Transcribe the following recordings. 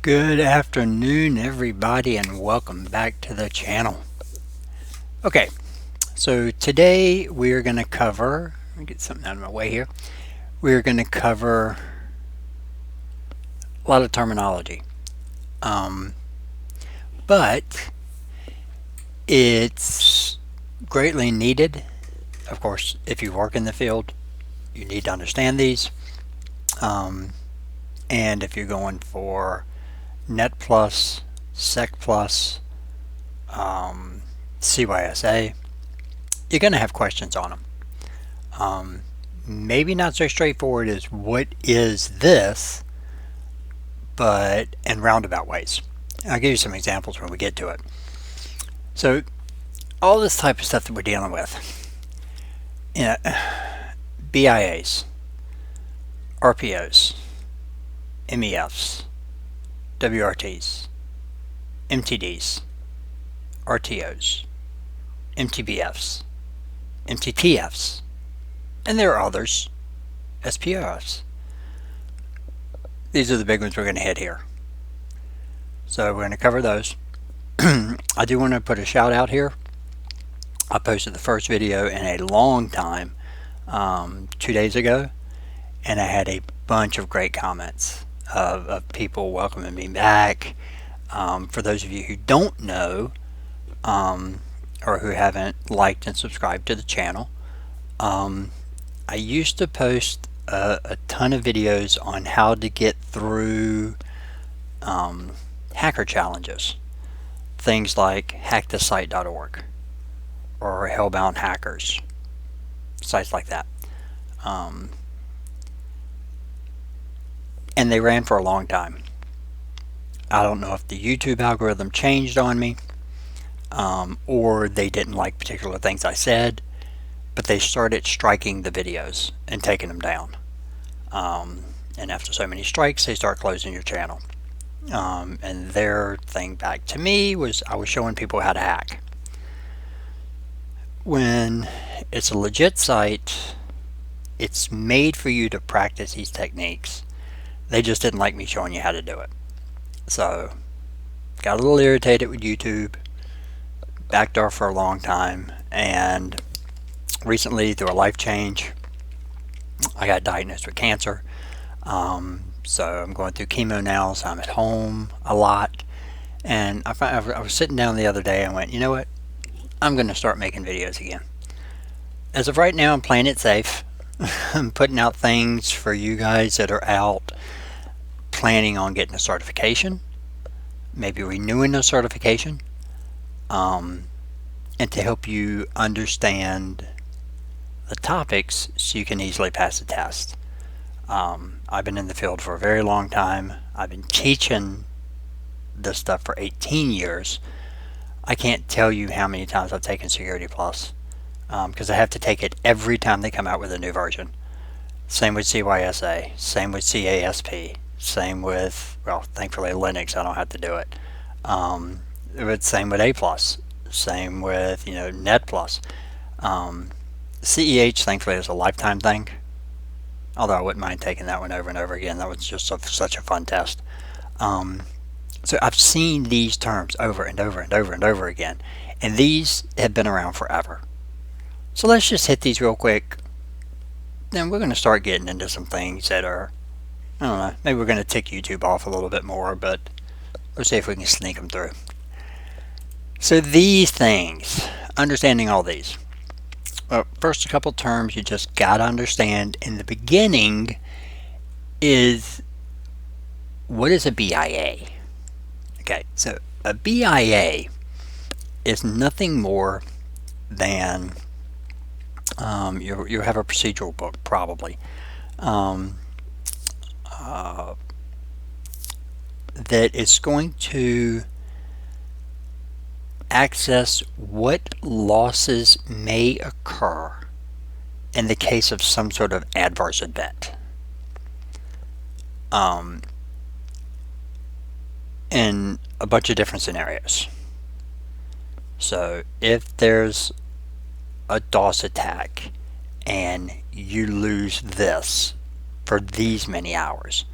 Good afternoon, everybody, and welcome back to the channel. Okay, so today we're going to cover, let me get something out of my way here. We're going to cover a lot of terminology, but it's greatly needed. Of course, if you work in the field, you need to understand these. And if you're going for Net Plus, Sec Plus, CYSA, you're going to have questions on them. Maybe not so straightforward as what is this, but in roundabout ways. I'll give you some examples when we get to it. So all this type of stuff that we're dealing with, BIAs, RPOs, MEFs, WRTs, MTDs, RTOs, MTBFs, MTTFs, and there are others, SPOFs. These are the big ones we're going to hit here. So we're going to cover those. I do want to put a shout out here. I posted the first video in a long time, 2 days ago, and I had a bunch of great comments of people welcoming me back. For those of you who don't know, or who haven't liked and subscribed to the channel, I used to post a ton of videos on how to get through hacker challenges. Things like hackthesite.org or Hellbound Hackers, sites like that. And they ran for a long time. I don't know if the YouTube algorithm changed on me, or they didn't like particular things I said, but they started striking the videos and taking them down. And after so many strikes, they start closing your channel. And their thing back to me was I was showing people how to hack. When it's a legit site, it's made for you to practice these techniques. They just didn't like me showing you how to do it. So, got a little irritated with YouTube, backed off for a long time, and recently, through a life change, I got diagnosed with cancer. So I'm going through chemo now, so I'm at home a lot. And I was sitting down the other day and went, you know what? I'm going to start making videos again. As of right now, I'm playing it safe. I'm putting out things for you guys that are out planning on getting a certification, maybe renewing a certification, and to help you understand the topics so you can easily pass the test. I've been in the field for a very long time. I've been teaching this stuff for 18 years. I can't tell you how many times I've taken Security Plus, because I have to take it every time they come out with a new version. Same with CYSA, same with CASP, same with, well, thankfully Linux, I don't have to do it. But same with A+, same with, Net Plus. CEH, thankfully, is a lifetime thing, although I wouldn't mind taking that one over and over again. That was just such a fun test. So I've seen these terms over and over and over and over again, and these have been around forever. So let's just hit these real quick. Then we're going to start getting into some things that are, I don't know, maybe we're going to tick YouTube off a little bit more, but let's see if we can sneak them through. So these things, understanding all these. Well, first, a couple terms you just got to understand in the beginning is, what is a BIA? Okay, so a BIA is nothing more than, you have a procedural book probably, that is going to access what losses may occur in the case of some sort of adverse event. In a bunch of different scenarios. So if there's a DOS attack and you lose this for these many hours,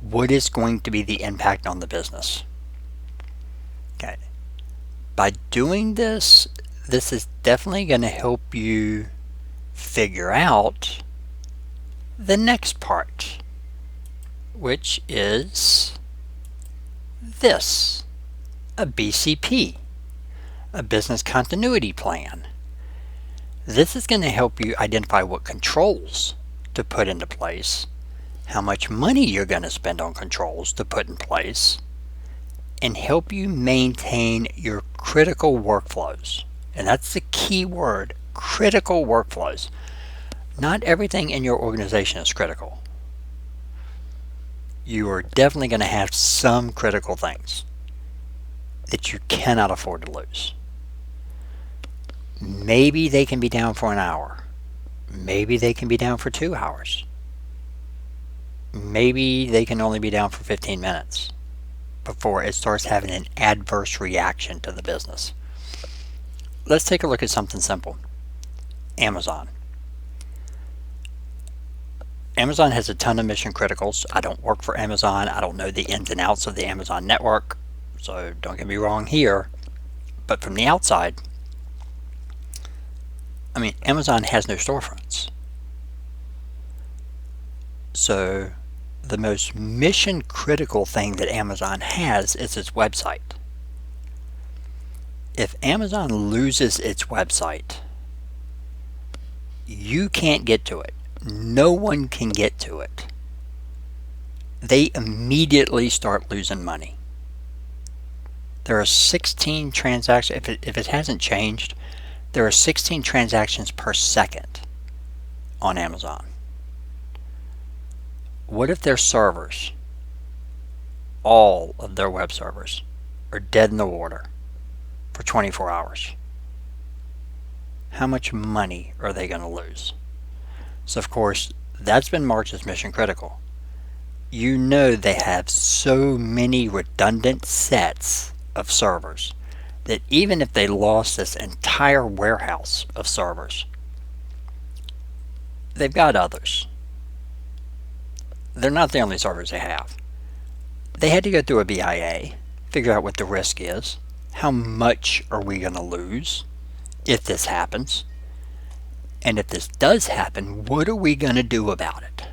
what is going to be the impact on the business. Okay. By doing this, this is definitely going to help you figure out the next part, which is this, a BCP, a business continuity plan. This is going to help you identify what controls to put into place, how much money you're going to spend on controls to put in place, and help you maintain your critical workflows. And that's the key word, critical workflows. Not everything in your organization is critical. You are definitely going to have some critical things that you cannot afford to lose. Maybe they can be down for an hour. Maybe they can be down for 2 hours. Maybe they can only be down for 15 minutes before it starts having an adverse reaction to the business. Let's take a look at something simple. Amazon. Amazon has a ton of mission criticals. I don't work for Amazon. I don't know the ins and outs of the Amazon network, so don't get me wrong here. But from the outside, I mean, Amazon has no storefronts. So the most mission critical thing that Amazon has is its website. If Amazon loses its website, you can't get to it. No one can get to it. They immediately start losing money. There are 16 transactions, if it hasn't changed, there are 16 transactions per second on Amazon. What if their servers, all of their web servers, are dead in the water for 24 hours? How much money are they going to lose? So of course, that's been marked as mission critical. You know they have so many redundant sets of servers that even if they lost this entire warehouse of servers, they've got others. They're not the only servers they have. They had to go through a BIA, figure out what the risk is. How much are we going to lose if this happens? And if this does happen, what are we going to do about it?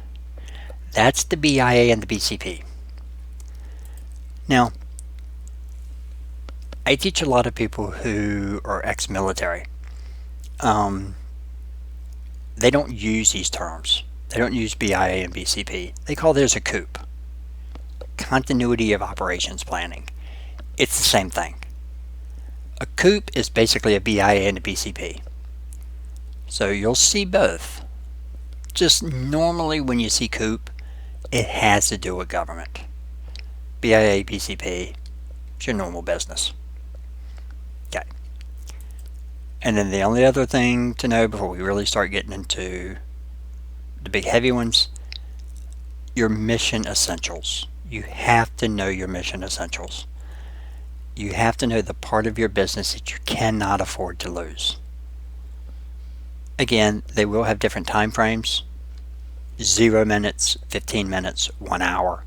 That's the BIA and the BCP. Now, I teach a lot of people who are ex-military. They don't use these terms. They don't use BIA and BCP. They call theirs a COOP, Continuity of Operations Planning. It's the same thing. A COOP is basically a BIA and a BCP. So you'll see both. Just normally when you see COOP, it has to do with government. BIA, BCP, it's your normal business. Okay. And then the only other thing to know before we really start getting into the big heavy ones, your mission essentials. You have to know your mission essentials. You have to know the part of your business that you cannot afford to lose. Again, they will have different time frames. 0 minutes, 15 minutes, 1 hour,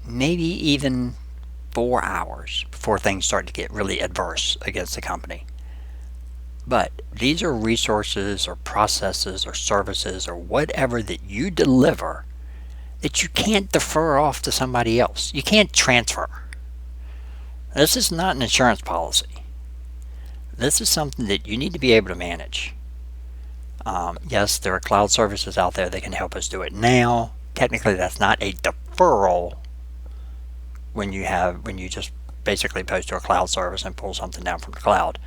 maybe even 4 hours before things start to get really adverse against the company. But these are resources or processes or services or whatever that you deliver that you can't defer off to somebody else. You can't transfer. This is not an insurance policy. This is something that you need to be able to manage. Yes, there are cloud services out there that can help us do it now. Technically, that's not a deferral when you just basically post to a cloud service and pull something down from the cloud.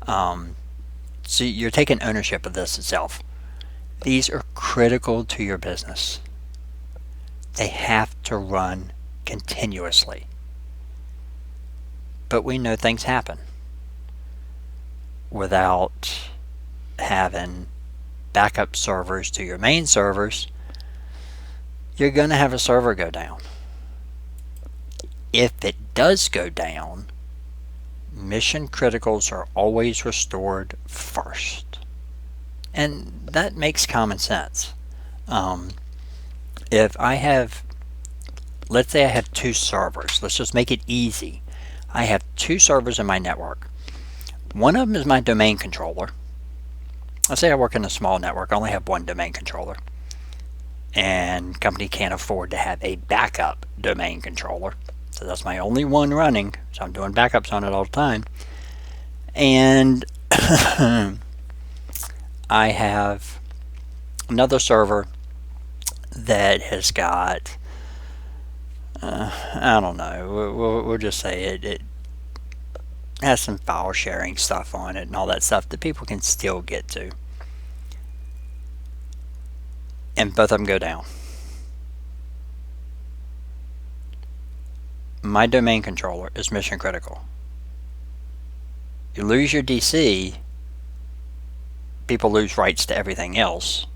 So you're taking ownership of this itself. These are critical to your business. They have to run continuously. But we know things happen without having backup servers to your main servers. You're going to have a server go down. If it does go down, mission criticals are always restored first. And that makes common sense. If I have let's say I have 2 servers. Let's just make it easy. I have 2 servers in my network. One of them is my domain controller. Let's say I work in a small network. I only have 1 domain controller. And company can't afford to have a backup domain controller. So that's my only one running. So I'm doing backups on it all the time. And I have another server that has got, I don't know, we'll just say it has some file sharing stuff on it and all that stuff that people can still get to. And both of them go down. My domain controller is mission critical. You lose your DC, people lose rights to everything else.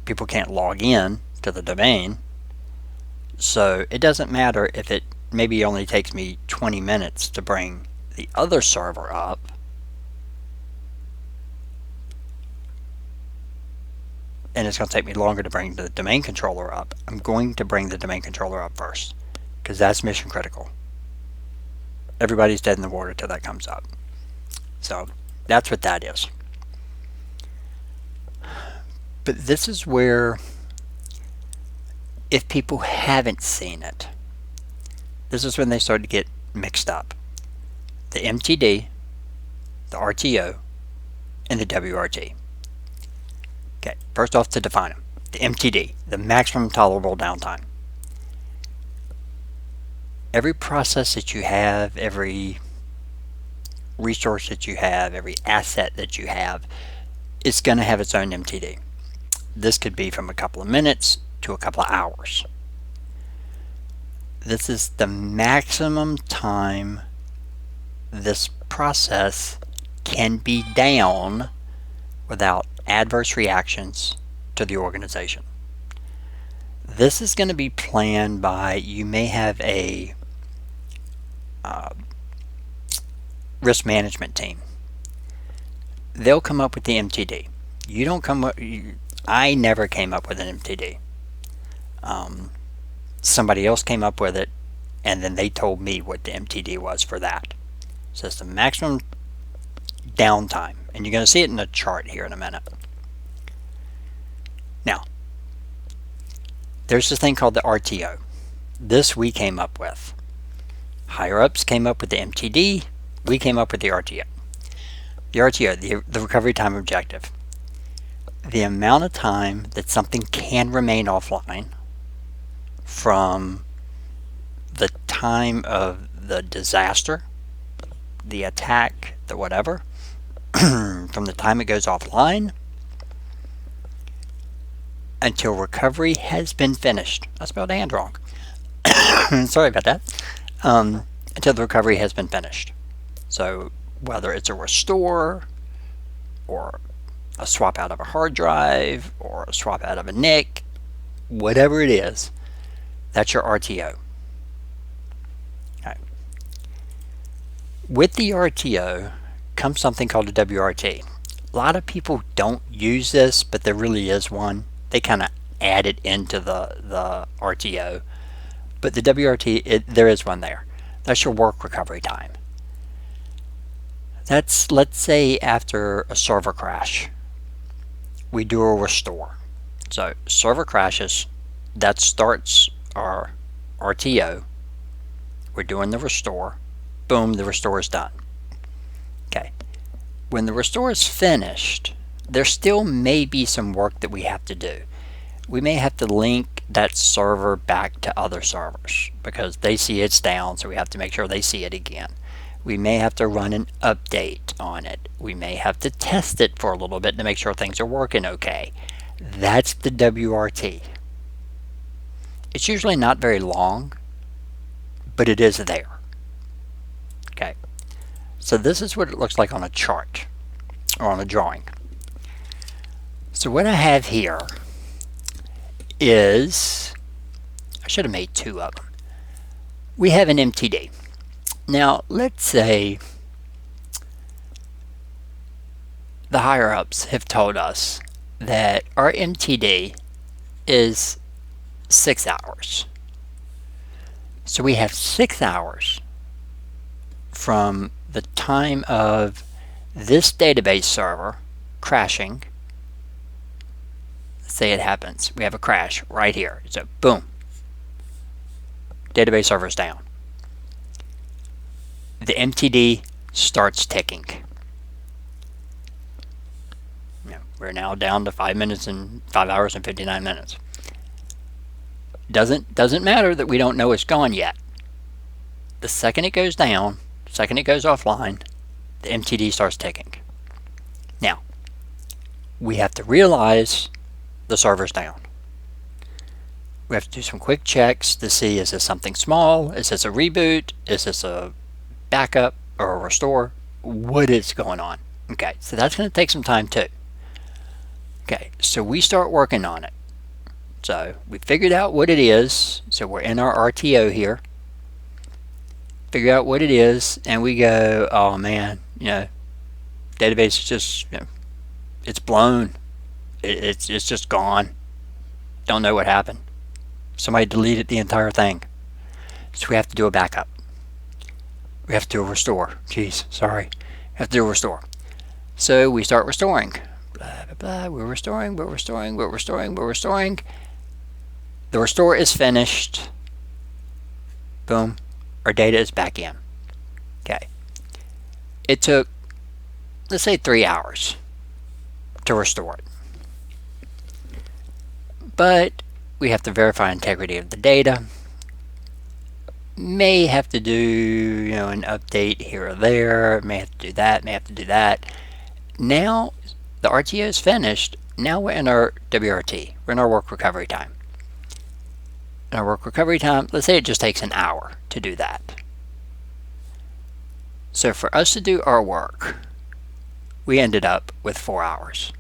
People can't log in to the domain. So it doesn't matter if it maybe only takes me 20 minutes to bring the other server up. And it's going to take me longer to bring the domain controller up. I'm going to bring the domain controller up first, because that's mission critical. Everybody's dead in the water till that comes up. So that's what that is. But this is where, if people haven't seen it, this is when they start to get mixed up. The MTD, the RTO, and the WRT. Okay, first off, to define them. The MTD, the maximum tolerable downtime. Every process that you have, every resource that you have, every asset that you have, is going to have its own MTD. This could be from a couple of minutes to a couple of hours. This is the maximum time this process can be down without adverse reactions to the organization. This is going to be planned by, you may have a risk management team. They'll come up with the MTD. You don't come up, I never came up with an MTD. Somebody else came up with it, and then they told me what the MTD was for that. So it's the maximum downtime, and you're going to see it in the chart here in a minute. Now, there's this thing called the RTO. This we came up with. Higher ups came up with the MTD. We came up with the RTO. The RTO, the recovery time objective. The amount of time that something can remain offline from the time of the disaster, the attack, the whatever, from the time it goes offline until recovery has been finished. I spelled and wrong. Sorry about that. Until the recovery has been finished. So whether it's a restore or a swap out of a hard drive or a swap out of a NIC, whatever it is, that's your RTO. Okay. With the RTO comes something called a WRT. A lot of people don't use this, but there really is one. They kind of add it into the RTO. But the WRT, there is one there. That's your work recovery time. That's, let's say, after a server crash, we do a restore. So server crashes, that starts our RTO. We're doing the restore. Boom, the restore is done. Okay. When the restore is finished, there still may be some work that we have to do. We may have to link that server back to other servers because they see it's down, so we have to make sure they see it again. We may have to run an update on it. We may have to test it for a little bit to make sure things are working okay. That's the WRT. It's usually not very long, but it is there. Okay, so this is what it looks like on a chart or on a drawing. So what I have here is, I should have made 2 of them. We have an MTD. Now, let's say the higher ups have told us that our MTD is 6 hours. So we have 6 hours from the time of this database server crashing. Let's say it happens. We have a crash right here. So boom. Database server's down. The MTD starts ticking. We're now down to 5 hours and 59 minutes. Doesn't matter that we don't know it's gone yet. The second it goes down, the second it goes offline, the MTD starts ticking. Now, we have to realize the server's down. We have to do some quick checks to see, is this something small? Is this a reboot? Is this a backup or a restore? What is going on? Okay, so that's going to take some time too. Okay, so we start working on it. So we figured out what it is. So we're in our RTO here. Figure out what it is, and we go, oh man, database is just, it's blown. It's just gone. Don't know what happened. Somebody deleted the entire thing. So we have to do a backup. We have to do a restore. Jeez, sorry. We have to do a restore. So we start restoring. Blah, blah, blah. We're restoring. The restore is finished. Boom. Our data is back in. Okay. It took, let's say, 3 hours to restore it. But we have to verify integrity of the data. May have to do, an update here or there. May have to do that. Now the RTO is finished. Now we're in our WRT. We're in our work recovery time. In our work recovery time, let's say it just takes an hour to do that. So for us to do our work, we ended up with 4 hours.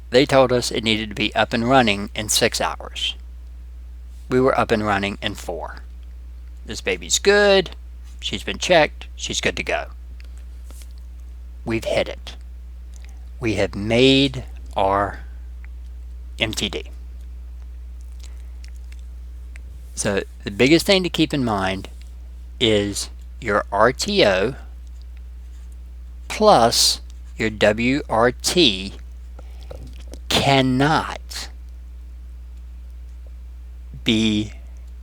They told us it needed to be up and running in 6 hours. We were up and running in 4. This baby's good. She's been checked. She's good to go. We've hit it. We have made our MTD. So the biggest thing to keep in mind is your RTO plus your WRT cannot be,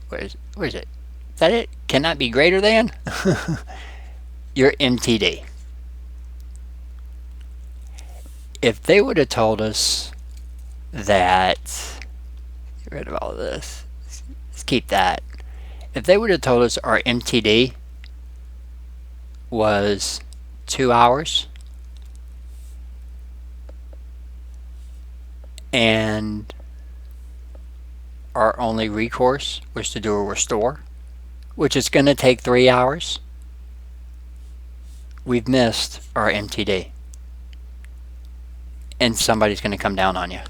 where is it? Is that it? Cannot be greater than your MTD. If they would have told us that, get rid of all of this, let's keep that. If they would have told us our MTD was 2 hours and our only recourse was to do a restore, which is going to take 3 hours, we've missed our MTD. And somebody's going to come down on you.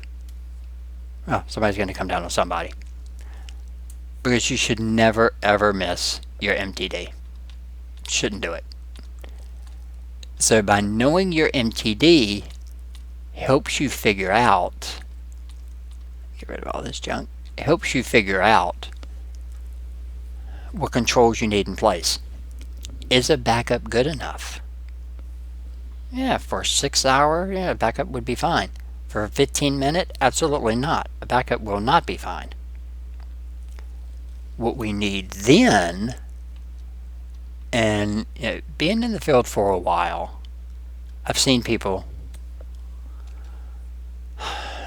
Oh, somebody's going to come down on somebody. Because you should never ever miss your MTD. Shouldn't do it. So by knowing your MTD helps you figure out, get rid of all this junk, it helps you figure out what controls you need in place. Is a backup good enough? Yeah, for a 6 hour, a backup would be fine. For a 15-minute, absolutely not. A backup will not be fine. What we need then, and being in the field for a while, I've seen people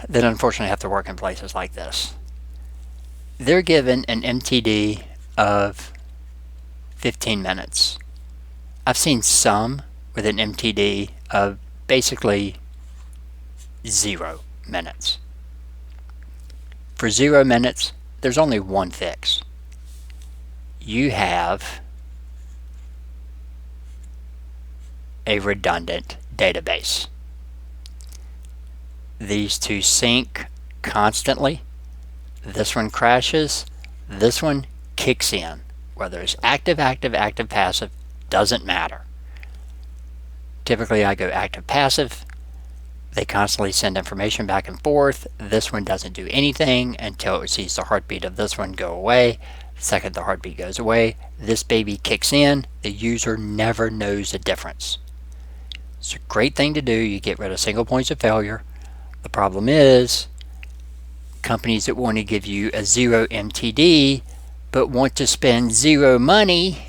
that unfortunately have to work in places like this. They're given an MTD of 15 minutes. I've seen some with an MTD of basically 0 minutes. For 0 minutes, there's only one fix. You have a redundant database. These two sync constantly. This one crashes, this one kicks in. Whether it's active, passive, doesn't matter. Typically I go active, passive. They constantly send information back and forth. This one doesn't do anything until it sees the heartbeat of this one go away. The second the heartbeat goes away, this baby kicks in. The user never knows the difference. It's a great thing to do. You get rid of single points of failure. The problem is companies that want to give you a 0 MTD but want to spend 0 money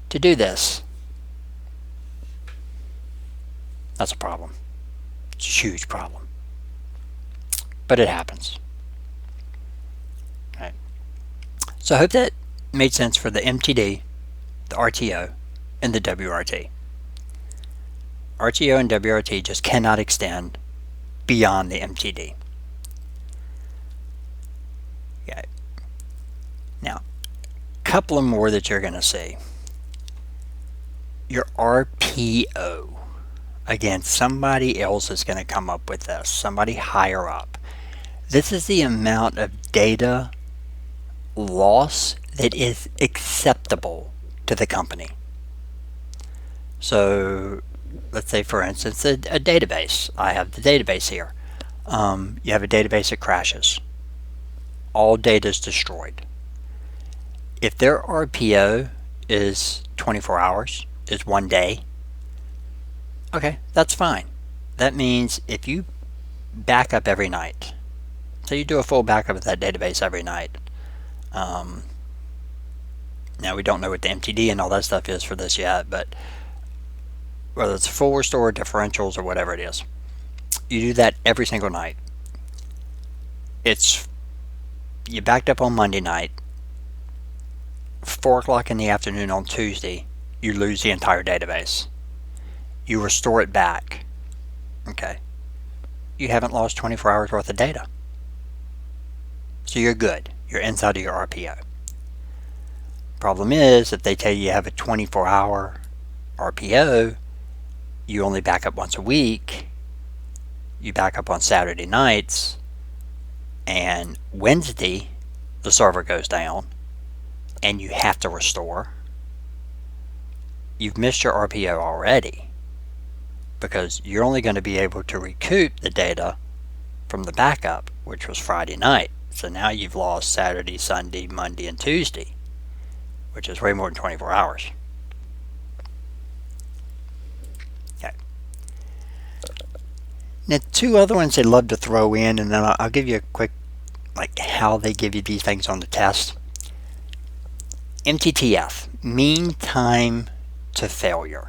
to do this. That's a problem. It's a huge problem. But it happens. Right. So I hope that made sense for the MTD, the RTO, and the WRT. RTO and WRT just cannot extend beyond the MTD. Okay. Now, a couple of more that you're going to see. Your RPO. Again, somebody else is going to come up with this. Somebody higher up. This is the amount of data loss that is acceptable to the company. So, let's say, for instance, a database. I have the database here. You have a database that crashes. All data is destroyed. If their RPO is 24 hours, is 1 day, okay, that's fine. That means if you back up every night, so you do a full backup of that database every night. Now we don't know what the MTD and all that stuff is for this yet, but whether it's full restore, differentials, or whatever it is, you do that every single night. You backed up on Monday night, 4 o'clock in the afternoon on Tuesday, you lose the entire database. You restore it back. Okay. You haven't lost 24 hours worth of data. So you're good. You're inside of your RPO. Problem is, if they tell you have a 24-hour RPO, you only back up once a week, you back up on Saturday nights, and Wednesday the server goes down, and you have to restore, you've missed your RPO already, because you're only going to be able to recoup the data from the backup, which was Friday night. So now you've lost Saturday, Sunday, Monday, and Tuesday, which is way more than 24 hours. Okay. Now, 2 other ones they love to throw in, and then I'll give you a quick, how they give you these things on the test. MTTF, mean time to failure.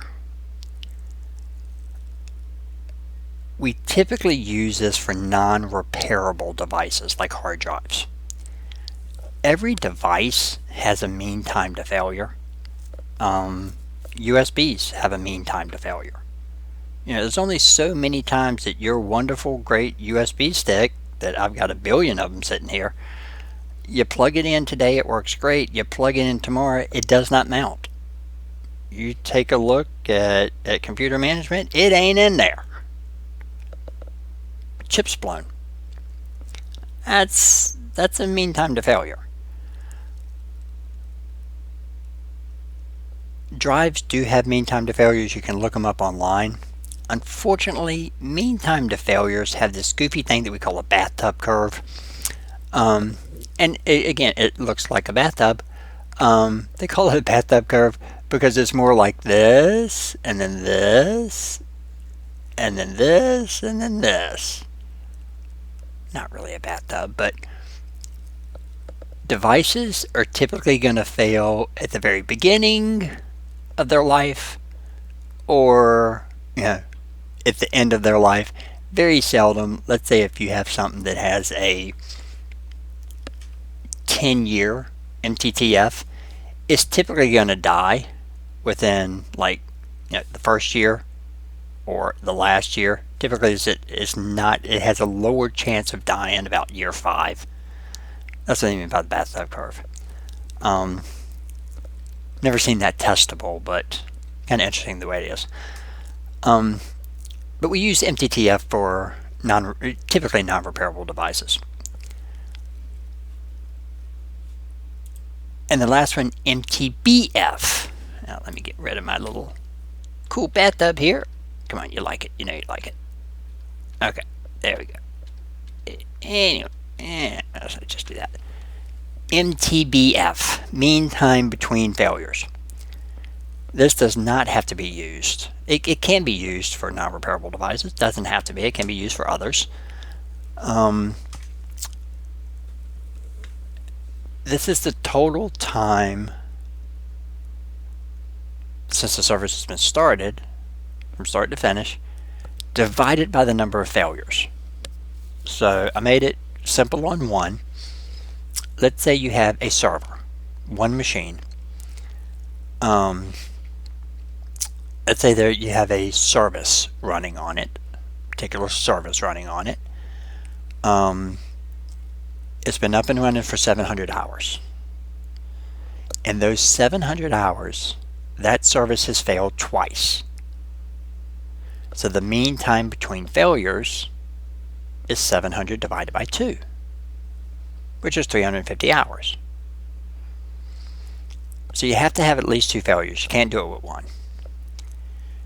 We typically use this for non-repairable devices like hard drives. Every device has a mean time to failure. USBs have a mean time to failure. There's only so many times that your wonderful, great USB stick, that I've got a billion of them sitting here, you plug it in today, it works great. You plug it in tomorrow, it does not mount. You take a look at computer management, it ain't in there. Chips blown. That's a mean time to failure. Drives do have mean time to failures. You can look them up online. Unfortunately, mean time to failures have this goofy thing that we call a bathtub curve. And again, it looks like a bathtub. They call it a bathtub curve because it's more like this, and then this, and then this, and then this. Not really a bathtub, but devices are typically going to fail at the very beginning of their life, or at the end of their life. Very seldom. Let's say if you have something that has a 10-year MTTF, it's typically going to die within the first year or the last year. Typically it has a lower chance of dying about year 5. That's what I mean by the bathtub curve. Never seen that testable, but kind of interesting the way it is. But we use MTTF for typically non-repairable devices. And the last one, MTBF. Now let me get rid of my little cool bathtub here. Come on, you like it. You know you like it. Okay, there we go. Anyway, let's just do that. MTBF, mean time between failures. This does not have to be used. It can be used for non-repairable devices. It doesn't have to be. It can be used for others. This is the total time since the service has been started, from start to finish, divided by the number of failures. So I made it simple on one. Let's say you have a server, one machine. Let's say there you have a service running on it, particular service running on it. It's been up and running for 700 hours. In those 700 hours, that service has failed twice. So the mean time between failures is 700 divided by 2, which is 350 hours. So you have to have at least 2 failures. You can't do it with one.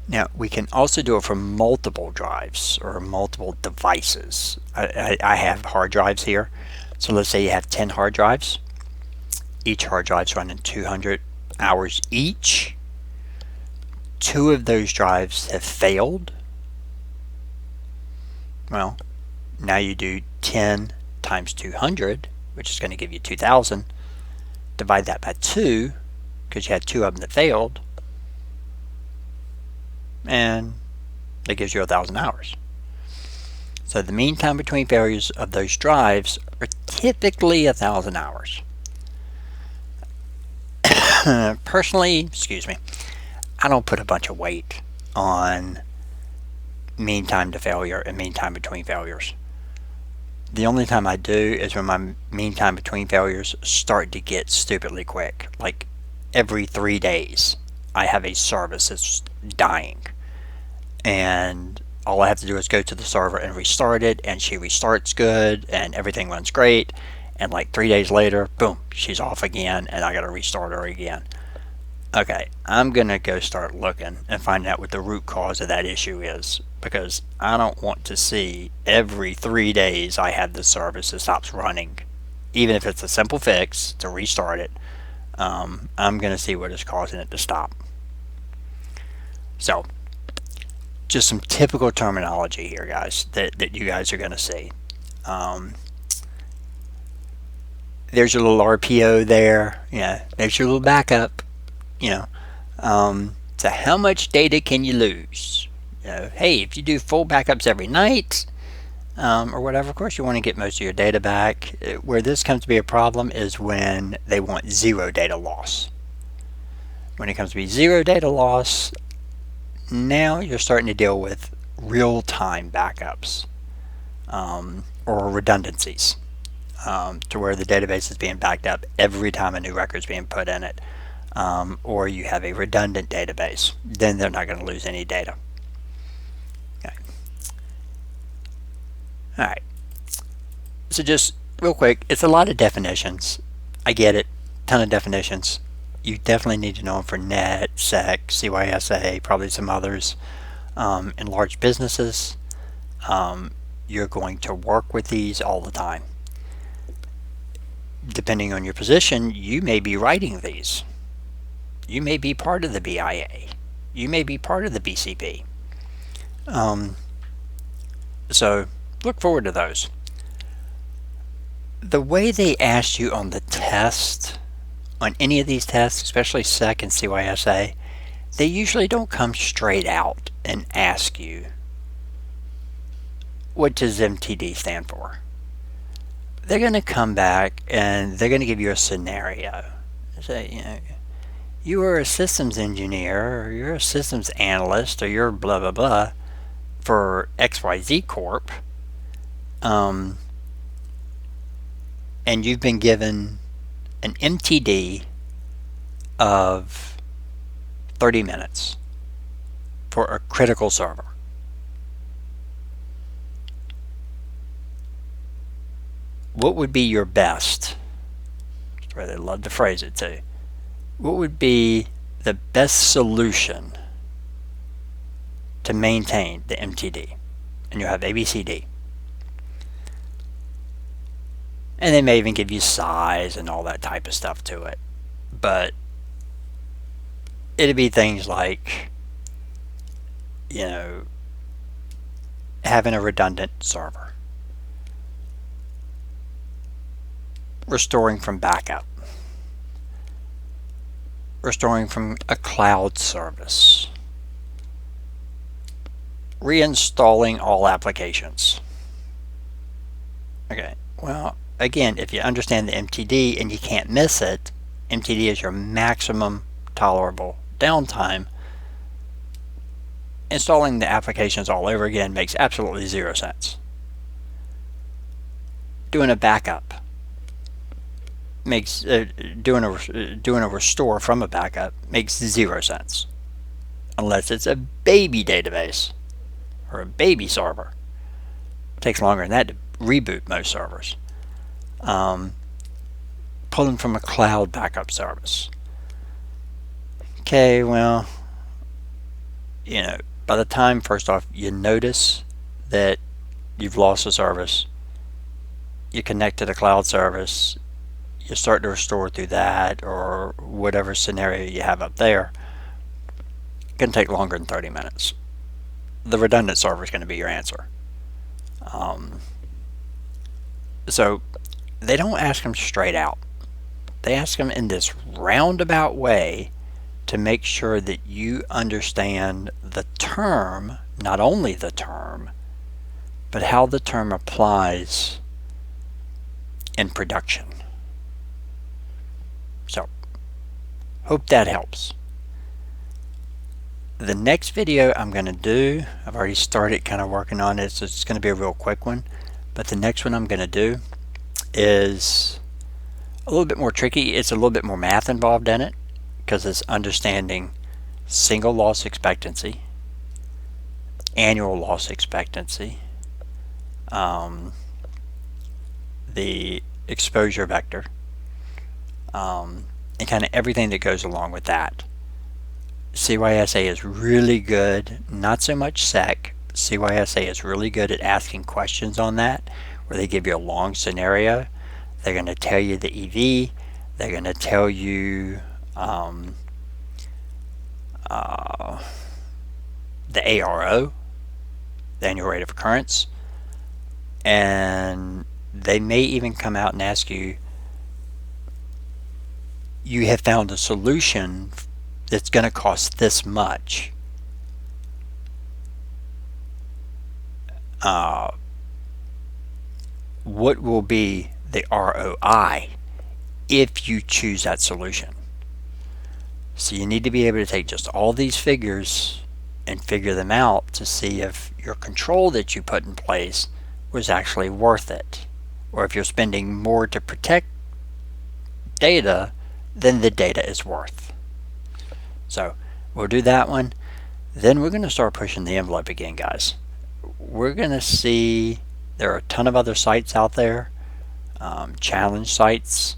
Now, we can also do it for multiple drives or multiple devices. I have hard drives here. So let's say you have 10 hard drives. Each hard drive's running 200 hours each. 2 of those drives have failed. Well, now you do 10 times 200, which is going to give you 2,000. Divide that by 2, because you had 2 of them that failed. And that gives you 1,000 hours. So the mean time between failures of those drives are typically 1,000 hours. Personally, I don't put a bunch of weight on mean time to failure and mean time between failures. The only time I do is when my mean time between failures start to get stupidly quick. Like every 3 days, I have a service that's dying. And all I have to do is go to the server and restart it, and she restarts good, and everything runs great. And like 3 days later, boom, she's off again, and I gotta restart her again. Okay, I'm gonna go start looking and find out what the root cause of that issue is, because I don't want to see every 3 days I have the service that stops running. Even if it's a simple fix to restart it, I'm gonna see what is causing it to stop. So, just some typical terminology here, guys, that you guys are going to see. There's your little RPO there. There's your little backup. So how much data can you lose? Hey, if you do full backups every night, or whatever, of course you want to get most of your data back. Where this comes to be a problem is when they want 0 data loss. When it comes to be 0 data loss, now you're starting to deal with real-time backups or redundancies to where the database is being backed up every time a new record is being put in it, or you have a redundant database. Then they're not going to lose any data. Okay. Alright, so just real quick, it's a lot of definitions. I get it, ton of definitions. You definitely need to know them for net, sec, CYSA, probably some others. In large businesses, you're going to work with these all the time. Depending on your position, you may be writing these. You may be part of the BIA. You may be part of the BCP. So look forward to those. The way they asked you on the test, on any of these tests, especially SEC and CYSA, they usually don't come straight out and ask you, what does MTD stand for? They're going to come back and they're going to give you a scenario. Say, you are a systems engineer, or you're a systems analyst, or you're blah, blah, blah, for XYZ Corp, and you've been given an MTD of 30 minutes for a critical server. What would be your best? That's where they love to phrase it too. What would be the best solution to maintain the MTD? And you have ABCD. And they may even give you size and all that type of stuff to it. But it'd be things like, having a redundant server, restoring from backup, restoring from a cloud service, reinstalling all applications. Okay, well, again, if you understand the MTD and you can't miss it, MTD is your maximum tolerable downtime. Installing the applications all over again makes absolutely zero sense. Doing a backup makes doing a restore from a backup makes zero sense, unless it's a baby database or a baby server. It takes longer than that to reboot most servers. Pulling from a cloud backup service. Okay, well, by the time, first off, you notice that you've lost a service, you connect to the cloud service, you start to restore through that or whatever scenario you have up there, it can take longer than 30 minutes. The redundant server is going to be your answer. So they don't ask them straight out. They ask them in this roundabout way to make sure that you understand the term, not only the term, but how the term applies in production. So, hope that helps. The next video I'm going to do, I've already started kind of working on it, so it's going to be a real quick one, but the next one I'm going to do is a little bit more tricky. It's a little bit more math involved in it, because it's understanding single loss expectancy, annual loss expectancy, the exposure vector, and kind of everything that goes along with that. CYSA is really good, not so much SEC. CYSA is really good at asking questions on that, where they give you a long scenario. They're going to tell you the EV. They're going to tell you the ARO, the annual rate of occurrence, and they may even come out and ask you, you have found a solution that's going to cost this much. What will be the ROI if you choose that solution? So you need to be able to take just all these figures and figure them out to see if your control that you put in place was actually worth it, or if you're spending more to protect data than the data is worth. So we'll do that one. Then we're going to start pushing the envelope again, guys. We're going to see there are a ton of other sites out there, challenge sites,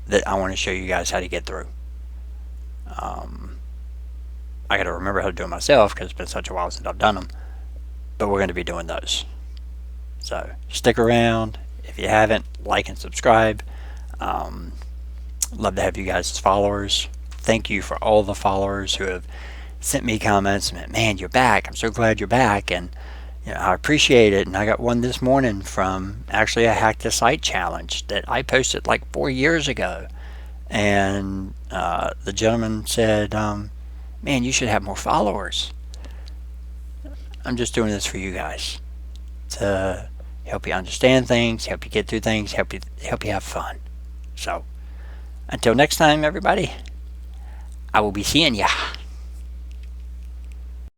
that I want to show you guys how to get through. I got to remember how to do it myself because it's been such a while since I've done them, but we're going to be doing those. So stick around. If you haven't, like and subscribe. Love to have you guys as followers. Thank you for all the followers who have sent me comments. Man, you're back. I'm so glad you're back, and I appreciate it. And I got one this morning from actually a Hack the Site challenge that I posted like 4 years ago, and the gentleman said, man, you should have more followers. I'm just doing this for you guys to help you understand things, help you get through things, help you have fun. So until next time, everybody, I will be seeing ya.